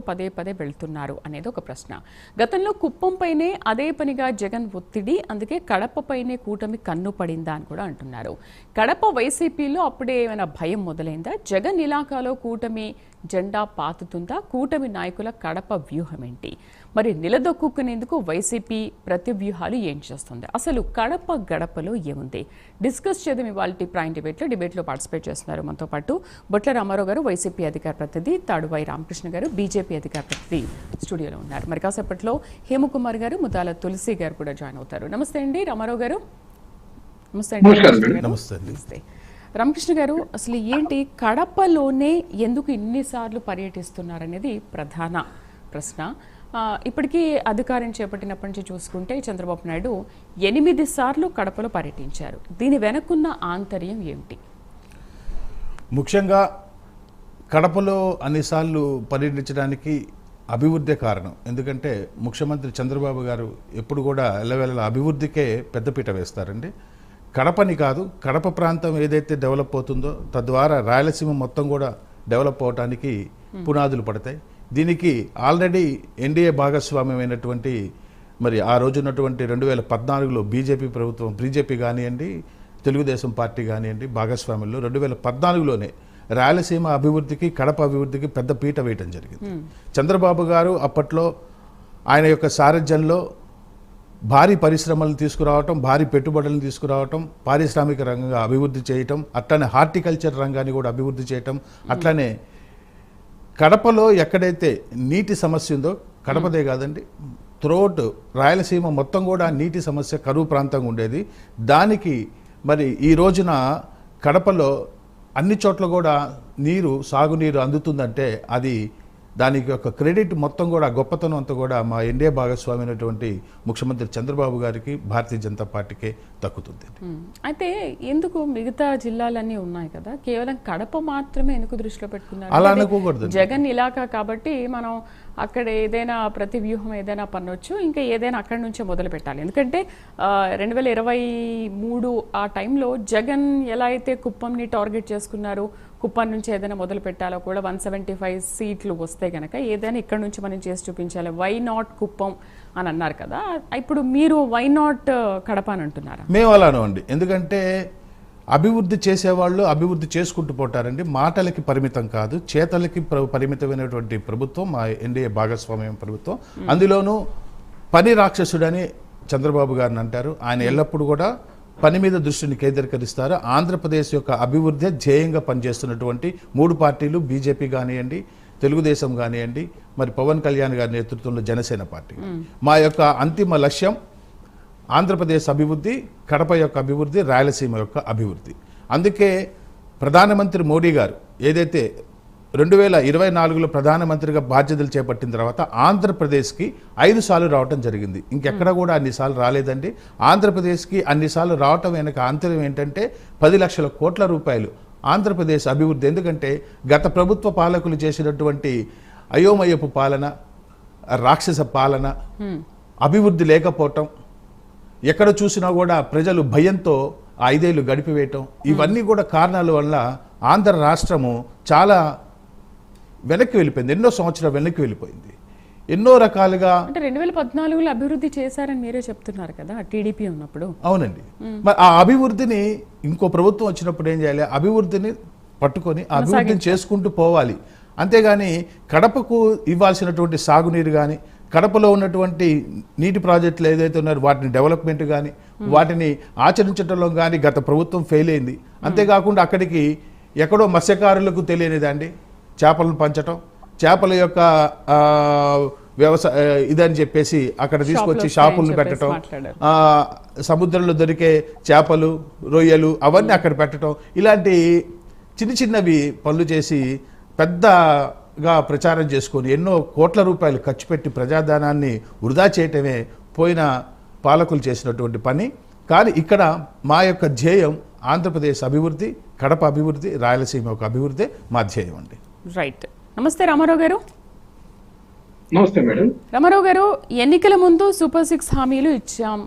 పదే పదే వెళ్తున్నారు అనేది ఒక ప్రశ్న. గతంలో కుప్పంపైనే అదే పనిగా జగన్ ఒత్తిడి, అందుకే కడపపైనే కూటమి కన్ను పడిందా అని కూడా అంటున్నారు. కడప వైసీపీలో అప్పుడే ఏమైనా భయం మొదలైందా? జగన్ ఇలాకాలో కూటమి జెండా పాతుతుందా? కూటమి నాయకుల కడప వ్యూహం ఏంటి? మరి నిలదొక్కునేందుకు వైసీపీ ప్రతి వ్యూహాలు ఏం చేస్తుంది? అసలు కడప గడపలో ఏముంది? డిస్కస్ చేద్దాం ఇవాళ ప్రైమ్ డిబేట్లో పార్టిసిపేట్ చేస్తున్నారు. మనతో పాటు బొట్ల రామారావు గారు, వైసీపీ అధికార ప్రతినిధి, తాడువాయి రామకృష్ణ గారు, బీజేపీ అధికార ప్రతినిధి స్టూడియోలో ఉన్నారు. మరి కాసేపట్లో హేమకుమార్ గారు, ముదాల తులసి గారు కూడా జాయిన్ అవుతారు. నమస్తే అండి రామారావు గారు. నమస్తే రామకృష్ణ గారు. అసలు ఏంటి కడపలోనే ఎందుకు ఇన్నిసార్లు పర్యటిస్తున్నారనేది ప్రధాన ప్రశ్న. ఇప్పటికీ అధికారం చేపట్టినప్పటి నుంచి చూసుకుంటే చంద్రబాబు నాయుడు 8 సార్లు కడపలో పర్యటించారు. దీని వెనక్కున్న ఆంతర్యం ఏమిటి? ముఖ్యంగా కడపలో అన్నిసార్లు పర్యటించడానికి అభివృద్ధి కారణం. ఎందుకంటే ముఖ్యమంత్రి చంద్రబాబు గారు ఎప్పుడు కూడా ఎల్లవేళలా అభివృద్ధికే పెద్దపీట వేస్తారండి. కడపని కాదు, కడప ప్రాంతం ఏదైతే డెవలప్ అవుతుందో తద్వారా రాయలసీమ మొత్తం కూడా డెవలప్ అవడానికి పునాదులు పడతాయి. దీనికి ఆల్రెడీ ఎన్డీఏ భాగస్వామ్యమైనటువంటి మరి ఆ రోజు ఉన్నటువంటి 2014లో బీజేపీ ప్రభుత్వం, బీజేపీ కానివ్వండి, తెలుగుదేశం పార్టీ కానివ్వండి, భాగస్వామ్యంలో 2014లోనే రాయలసీమ అభివృద్ధికి, కడప అభివృద్ధికి పెద్ద పీట వేయటం జరిగింది. చంద్రబాబు గారు అప్పట్లో ఆయన యొక్క సారథ్యంలో భారీ పరిశ్రమలు తీసుకురావటం, భారీ పెట్టుబడులను తీసుకురావటం, పారిశ్రామిక రంగంగా అభివృద్ధి చేయటం, అట్లనే హార్టికల్చర్ రంగాన్ని కూడా అభివృద్ధి చేయటం, అట్లనే కడపలో ఎక్కడైతే నీటి సమస్య ఉందో, కడపదే కాదండి, త్రోట్ రాయలసీమ మొత్తం కూడా నీటి సమస్య, కరువు ప్రాంతంగా ఉండేది. దానికి మరి ఈ రోజున కడపలో అన్ని చోట్ల కూడా నీరు, సాగునీరు అందుతుందంటే అది దానికి ఒక క్రెడిట్ మొత్తం కూడా, గొప్పతనం అంతా కూడా మా ఎన్డీఏ భాగస్వామి అయినటువంటి ముఖ్యమంత్రి చంద్రబాబు గారికి, భారతీయ జనతా పార్టీకే దక్కుతుంది. అయితే ఎందుకు మిగతా జిల్లాలన్నీ ఉన్నాయి కదా, కేవలం కడప మాత్రమే ఎందుకు దృష్టిలో పెట్టుకున్నారు? అలా అనుకోకూడదు. జగన్ ఇలాకా కాబట్టి మనం అక్కడ ఏదైనా ప్రతి వ్యూహం ఏదైనా పన్నొచ్చు, ఇంకా ఏదైనా అక్కడి నుంచే మొదలు పెట్టాలి. ఎందుకంటే 2023 ఆ టైంలో జగన్ ఎలా అయితే కుప్పంని టార్గెట్ చేసుకున్నారు, కుప్పం నుంచి ఏదైనా మొదలు పెట్టాలో కూడా 175 సీట్లు వస్తే కనుక ఏదైనా ఇక్కడ నుంచి మనం చేసి చూపించాలి, వై నాట్ కుప్పం అని అన్నారు కదా. ఇప్పుడు మీరు వై నాట్ కడప అని అంటున్నారా? మేము అలానే అండి. ఎందుకంటే అభివృద్ధి చేసేవాళ్ళు అభివృద్ధి చేసుకుంటూ పోతారండి. మాటలకి పరిమితం కాదు, చేతలకి పరిమితమైనటువంటి ప్రభుత్వం మా ఎన్డీఏ భాగస్వామ్యం ప్రభుత్వం. అందులోనూ పని రాక్షసుడని చంద్రబాబు గారిని అంటారు. ఆయన ఎల్లప్పుడూ కూడా పని మీద దృష్టిని కేంద్రీకరిస్తారు. ఆంధ్రప్రదేశ్ యొక్క అభివృద్ధి ధ్యేయంగా పనిచేస్తున్నటువంటి 3 పార్టీలు, బీజేపీ కానివ్వండి, తెలుగుదేశం కానివ్వండి, మరి పవన్ కళ్యాణ్ గారి నేతృత్వంలో జనసేన పార్టీ. మా యొక్క అంతిమ లక్ష్యం ఆంధ్రప్రదేశ్ అభివృద్ధి, కడప యొక్క అభివృద్ధి, రాయలసీమ యొక్క అభివృద్ధి. అందుకే ప్రధానమంత్రి మోడీ గారు ఏదైతే 2024లో ప్రధానమంత్రిగా బాధ్యతలు చేపట్టిన తర్వాత ఆంధ్రప్రదేశ్కి 5 సార్లు రావటం జరిగింది. ఇంకెక్కడ కూడా అన్నిసార్లు రాలేదండి. ఆంధ్రప్రదేశ్కి అన్నిసార్లు రావటం వెనక ఆంతర్యం ఏంటంటే 10 లక్షల కోట్ల రూపాయలు ఆంధ్రప్రదేశ్ అభివృద్ధి. ఎందుకంటే గత ప్రభుత్వ పాలకులు చేసినటువంటి అయోమయపు పాలన, రాక్షస పాలన, అభివృద్ధి లేకపోవటం, ఎక్కడ చూసినా కూడా ప్రజలు భయంతో 5 ఏళ్ళు గడిపివేయటం, ఇవన్నీ కూడా కారణాల వల్ల ఆంధ్ర రాష్ట్రము చాలా వెనక్కి వెళ్ళిపోయింది. ఎన్నో సంవత్సరాలు వెనక్కి వెళ్ళిపోయింది. ఎన్నో రకాలుగా. అంటే 2014లో అభివృద్ధి చేశారని మీరే చెప్తున్నారు కదా టీడీపీ ఉన్నప్పుడు. అవునండి. మరి ఆ అభివృద్ధిని ఇంకో ప్రభుత్వం వచ్చినప్పుడు ఏం చేయాలి? అభివృద్ధిని పట్టుకొని అభివృద్ధిని చేసుకుంటూ పోవాలి. అంతేగాని కడపకు ఇవ్వాల్సినటువంటి సాగునీరు కానీ, కడపలో ఉన్నటువంటి నీటి ప్రాజెక్టులు ఏదైతే ఉన్నారో వాటిని డెవలప్మెంట్ కానీ, వాటిని ఆచరించడంలో కానీ గత ప్రభుత్వం ఫెయిల్ అయింది. అంతేకాకుండా అక్కడికి ఎక్కడో మత్స్యకారులకు తెలియనిదండి చేపలను పంచటం, చేపల యొక్క వ్యవసాయ ఇదని చెప్పేసి అక్కడ తీసుకొచ్చి షాపులను పెట్టడం, సముద్రంలో దొరికే చేపలు, రొయ్యలు అవన్నీ అక్కడ పెట్టడం, ఇలాంటి చిన్న చిన్నవి పనులు చేసి పెద్దగా ప్రచారం చేసుకొని ఎన్నో కోట్ల రూపాయలు ఖర్చు పెట్టి ప్రజాధనాన్ని వృధా చేయటమే పోయిన పాలకులు చేసినటువంటి పని. కానీ ఇక్కడ మా యొక్క ధ్యేయం ఆంధ్రప్రదేశ్ అభివృద్ధి, కడప అభివృద్ధి, రాయలసీమ యొక్క అభివృద్ధి మా ధ్యేయం అండి. రైట్. నమస్తే రామారావు గారు. నమస్తే మేడం. రామారావు గారు, ఎన్నికల ముందు సూపర్ 6 హామీలు ఇచ్చాం.